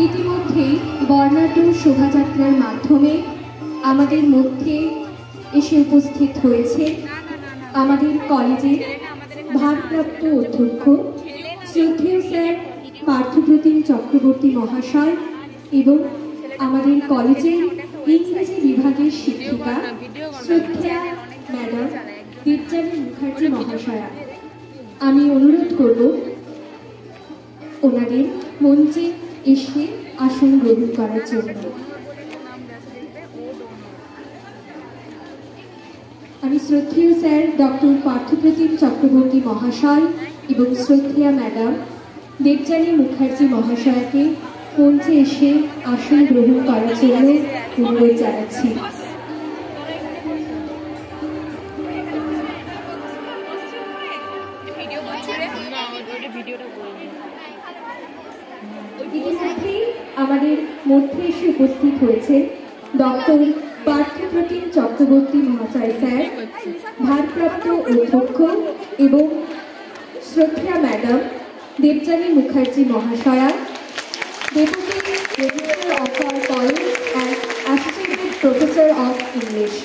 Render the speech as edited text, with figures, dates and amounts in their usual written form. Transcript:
ইতিমধ্যেই বর্ণাঢ্য শোভাযাত্রার মাধ্যমে আমাদের মধ্যে এসে উপস্থিত হয়েছে আমাদের কলেজের ভারপ্রাপ্ত অধ্যক্ষ শ্রদ্ধেয় স্যার পার্থপ্রতিম চক্রবর্তী মহাশয় এবং আমাদের কলেজের ইংরেজি বিভাগের শিক্ষিকা শ্রদ্ধেয়া ম্যাডাম দেবযানী মুখার্জি মহাশয়া। আমি অনুরোধ করব ওনাদের মঞ্চে এসে আসন গ্রহণ করার জন্য। আমি শ্রদ্ধেয় স্যার ডক্টর পার্থপ্রতিম চক্রবর্তী মহাশয় এবং শ্রদ্ধেয়া ম্যাডাম দেবযানী মুখার্জি মহাশয়াকে মঞ্চে এসে আসন গ্রহণ করার জন্য অনুরোধ জানাচ্ছি। ইতিমধ্যেই আমাদের মধ্যে এসে উপস্থিত হয়েছে ডক্টর পার্থপ্রতিম চক্রবর্তী মহাশয় স্যার, ভারপ্রাপ্ত অধ্যক্ষ এবং শ্রদ্ধেয়া ম্যাডাম দেবযানী মুখার্জি মহাশয়া, deputy registrar of our college and associated professor of English.